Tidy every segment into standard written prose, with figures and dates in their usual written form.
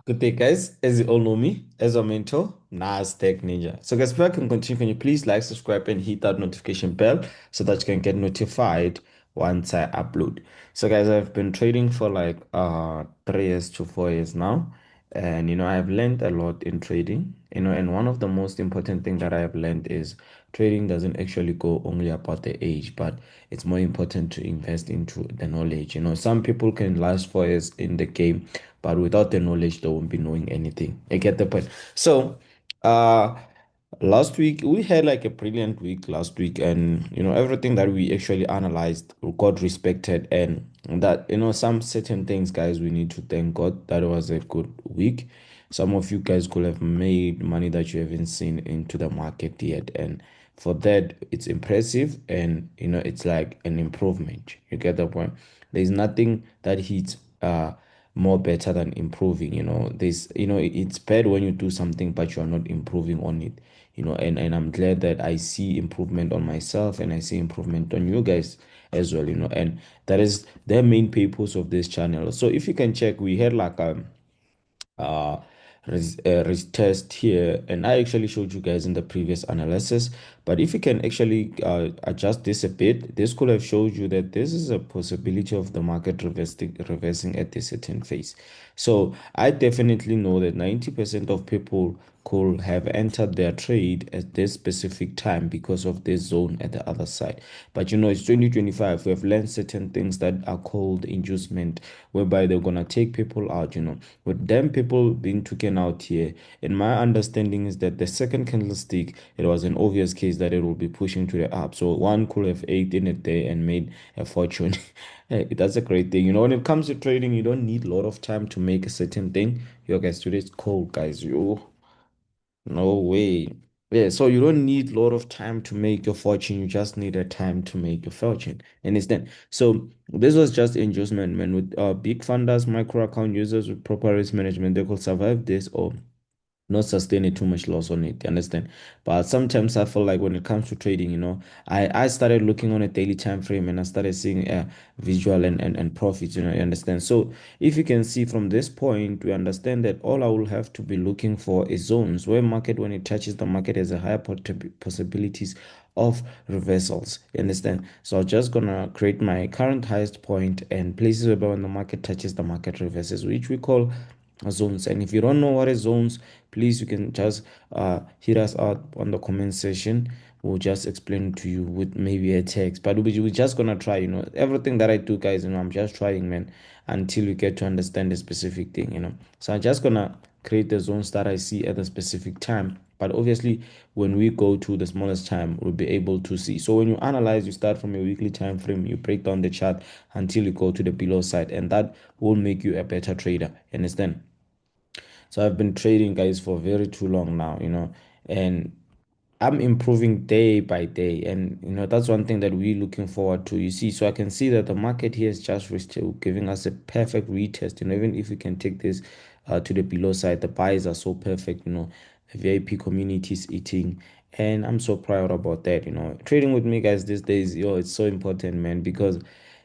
Good day, guys. As you all know me, as a mentor, Nasdaq Ninja. So, guys, before I can continue, can you please like, subscribe, and hit that notification bell so that you can get notified once I upload. So, guys, I've been trading for like 3 years to 4 years now, and I've learned a lot in trading. And one of the most important thing that I have learned is trading doesn't actually go only about the age, but it's more important to invest into the knowledge. Some people can last 4 years in the game, but without the knowledge, they won't be knowing anything. I get the point. So, uh, last week we had like a brilliant week last week, and everything that we actually analyzed got respected, and that some certain things, guys, we need to thank God that was a good week. Some of you guys could have made money that you haven't seen into the market yet, and for that, it's impressive, and it's like an improvement. You get the point. There's nothing that hits more better than improving. It's bad when you do something but you are not improving on it. And I'm glad that I see improvement on myself, and I see improvement on you guys as well. And that is the main purpose of this channel. So if you can check, we had like uh, retest here, and I actually showed you guys in the previous analysis. But if you can actually adjust this a bit, this could have showed you that this is a possibility of the market reversing at a certain phase. So I definitely know that 90% of people could have entered their trade at this specific time because of this zone at the other side. But it's 2025. We have learned certain things that are called inducement, whereby they're gonna take people out. With them people being taken out here, and my understanding is that the second candlestick, it was an obvious case that it will be pushing to the up. So one could have ate in it there and made a fortune. Hey, that's a great thing. When it comes to trading, you don't need a lot of time to make a certain thing. Yo, guys, today's cold, guys. You no way. Yeah, so you don't need a lot of time to make your fortune. You just need a time to make your fortune. Understand? So this was just inducement, man. With big funders, micro account users with proper risk management, they could survive this or not sustaining too much loss on it. You understand? But sometimes I feel like when it comes to trading, I started looking on a daily time frame, and I started seeing visual and profits. You understand? So if you can see from this point, we understand that all I will have to be looking for is zones where market, when it touches the market, has a higher possibilities of reversals. You understand? So I'm just gonna create my current highest point and places where when the market touches the market reverses, which we call zones. And if you don't know what is zones, please, you can just hit us out on the comment section. We'll just explain to you with maybe a text, but we're just gonna try. Everything that I do, guys, I'm just trying, man, until we get to understand the specific thing. So I'm just gonna create the zones that I see at a specific time. But obviously, when we go to the smallest time, we'll be able to see. So when you analyze, you start from a weekly time frame, you break down the chart until you go to the below side, and that will make you a better trader. Understand? So I've been trading, guys, for very too long now, and I'm improving day by day. And that's one thing that we're looking forward to. You see, so I can see that the market here is just still giving us a perfect retest. Even if we can take this to the below side, the buys are so perfect, the VIP community is eating. And I'm so proud about that. Trading with me, guys, these days, it's so important, man, because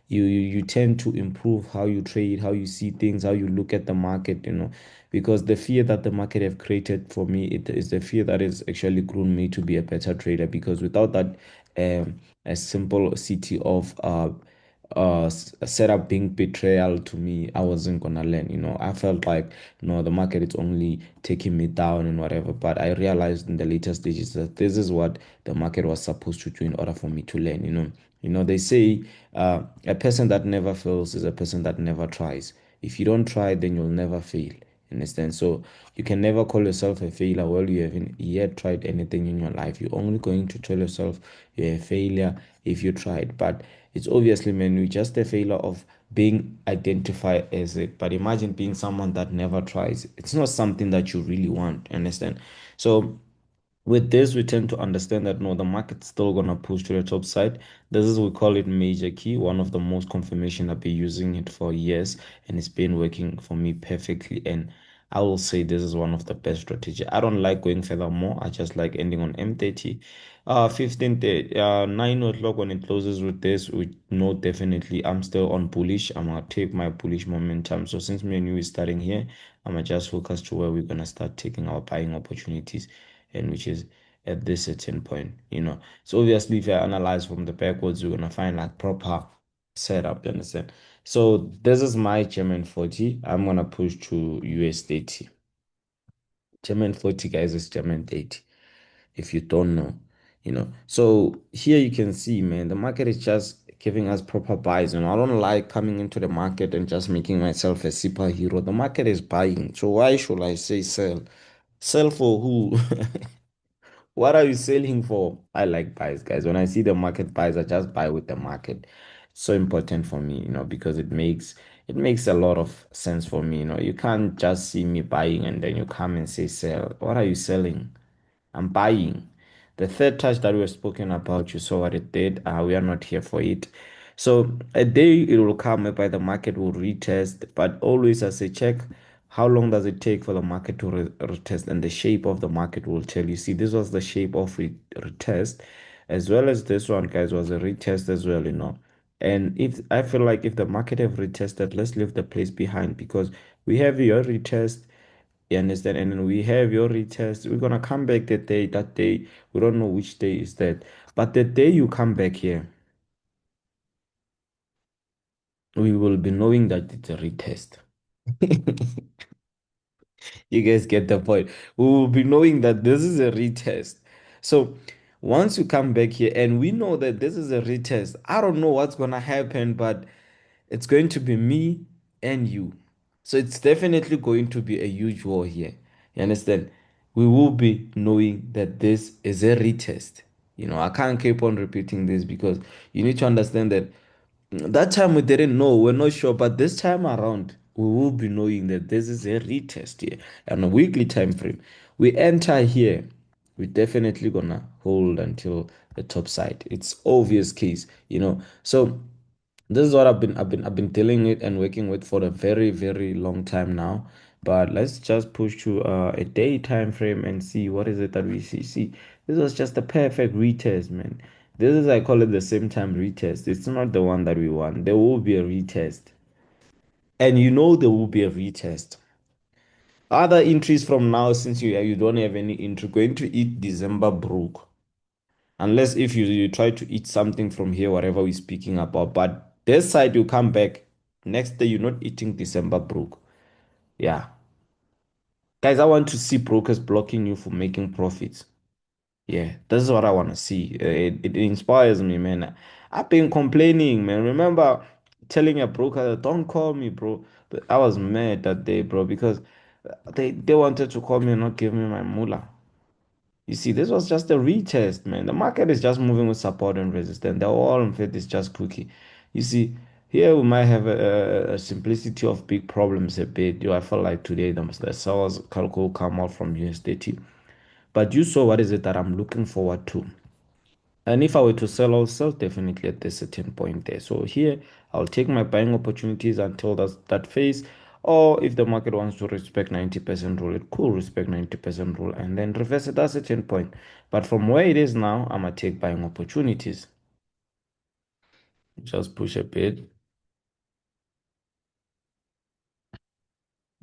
you tend to improve how you trade, how you see things, how you look at the market, because the fear that the market have created for me, it is the fear that has actually grown me to be a better trader. Because without that, a simple city of setup being betrayal to me, I wasn't gonna learn. I felt like, the market is only taking me down and whatever. But I realized in the later stages that this is what the market was supposed to do in order for me to learn. They say a person that never fails is a person that never tries. If you don't try, then you'll never fail. Understand? So you can never call yourself a failure while you haven't yet tried anything in your life. You're only going to tell yourself you're a failure if you tried. But it's obviously, man, you're just a failure of being identified as it. But imagine being someone that never tries. It's not something that you really want. Understand? So with this, we tend to understand that no, the market's still gonna push to the top side. This is, we call it major key, one of the most confirmation. I've been using it for years, and it's been working for me perfectly. And I will say this is one of the best strategy. I don't like going further more. I just like ending on M30. 15, 9 o'clock when it closes with this, we know definitely I'm still on bullish. I'm gonna take my bullish momentum. So since me and you is starting here, I'm gonna just focus to where we're gonna start taking our buying opportunities, and which is at this certain point, you know. So obviously, if I analyze from the backwards, we're gonna find like proper setup. You understand? So this is my German 40. I'm gonna push to US30. German 40, guys, is German 30. If you don't know, you know. So here you can see, man, the market is just giving us proper buys. You know, I don't like coming into the market and just making myself a superhero. The market is buying. So why should I say sell? Sell for who? What are you selling for? I like buys, guys. When I see the market buys, I just buy with the market. So important for me, you know, because it makes a lot of sense for me. You know, you can't just see me buying and then you come and say sell. What are you selling? I'm buying. The third touch that we were spoken about, you saw what it did. We are not here for it. So a day it will come whereby the market will retest, but always as a check, how long does it take for the market to retest? And the shape of the market will tell you. See, this was the shape of retest, as well as this one, guys, was a retest as well, you know. And if I feel like if the market have retested, let's leave the place behind because we have your retest, you understand? And then we have your retest. We're gonna come back that day. We don't know which day is that. But the day you come back here, we will be knowing that it's a retest. You guys get the point. We will be knowing that this is a retest. So once you come back here and we know that this is a retest, I don't know what's gonna happen, but it's going to be me and you. So it's definitely going to be a huge war here. You understand? We will be knowing that this is a retest. You know, I can't keep on repeating this because you need to understand that that time we didn't know, we're not sure, but this time around, we will be knowing that this is a retest here on a weekly time frame. We enter here, we're definitely gonna hold until the top side. It's obvious case, you know. So this is what I've been dealing with and working with for a very, very long time now. But let's just push to a day time frame and see what is it that we see. See, this was just a perfect retest, man. This is, I call it, the same time retest. It's not the one that we want. There will be a retest. And you know there will be a retest. Other entries from now, since you don't have any entry, going to eat December broke. Unless if you try to eat something from here, whatever we're speaking about. But this side you come back, next day you're not eating December broke. Yeah. Guys, I want to see brokers blocking you for making profits. Yeah, this is what I want to see. It inspires me, man. I've been complaining, man. Remember telling a broker, don't call me, bro. But I was mad that day, bro, because they wanted to call me and not give me my moolah. You see, this was just a retest, man. The market is just moving with support and resistance. The whole fit is just cookie. You see, here we might have a simplicity of big problems a bit. I feel like today the sellers calculate come out from USDT. But you saw what is it that I'm looking forward to. And if I were to sell, I'll sell definitely at this certain point there. So here, I'll take my buying opportunities until that phase. Or if the market wants to respect 90% rule, it could respect 90% rule and then reverse at a certain point. But from where it is now, I'm going to take buying opportunities. Just push a bit.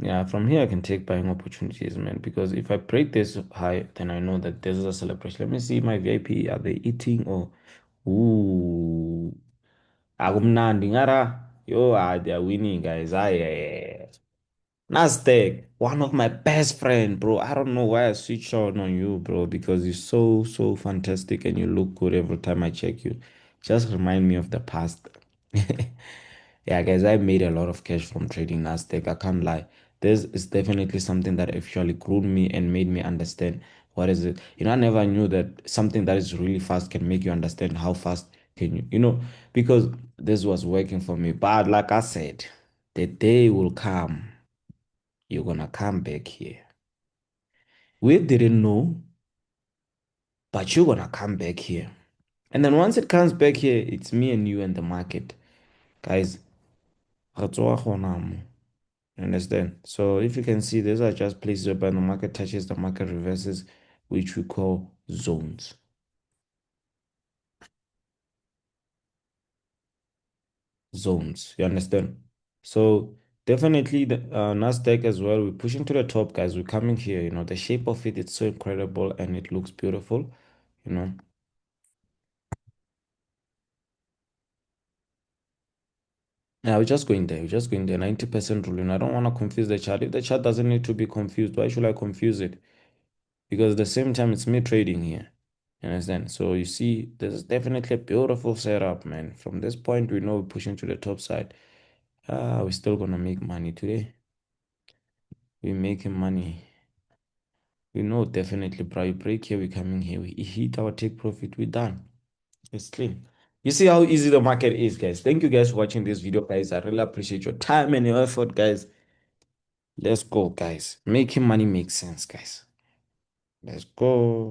Yeah, from here I can take buying opportunities, man. Because if I break this high, then I know that this is a celebration. Let me see my VIP. Are they eating or ooh? Akumnandi ngara. Yo, they're winning, guys. Nasdaq, one of my best friend, bro. I don't know why I switch on you, bro, because you're so, so fantastic and you look good every time I check you. Just remind me of the past. Yeah, guys, I made a lot of cash from trading Nasdaq. I can't lie. This is definitely something that actually grew me and made me understand what is it. You know, I never knew that something that is really fast can make you understand how fast can because this was working for me. But like I said, the day will come. You're gonna come back here. We didn't know, but you're gonna come back here. And then once it comes back here, it's me and you and the market. Guys, ga tsoga gona mo. Understand? So if you can see, these are just places whereby the market touches, the market reverses, which we call zones. Zones. You understand? So definitely the Nasdaq as well. We're pushing to the top, guys. We're coming here. You know, the shape of it, it's so incredible and it looks beautiful. You know, yeah, we're just going there. We're just going there. 90% ruling. I don't want to confuse the chart. If the chart doesn't need to be confused, why should I confuse it? Because at the same time, it's me trading here. You understand? So you see, this is definitely a beautiful setup, man. From this point, we know we're pushing to the top side. We're still gonna make money today. We're making money. We know definitely, bro. We break here, we're coming here. We hit our take profit, we're done. It's clean. You see how easy the market is, guys. Thank you guys for watching this video, guys. I really appreciate your time and your effort, guys. Let's go, guys. Making money makes sense, guys. Let's go.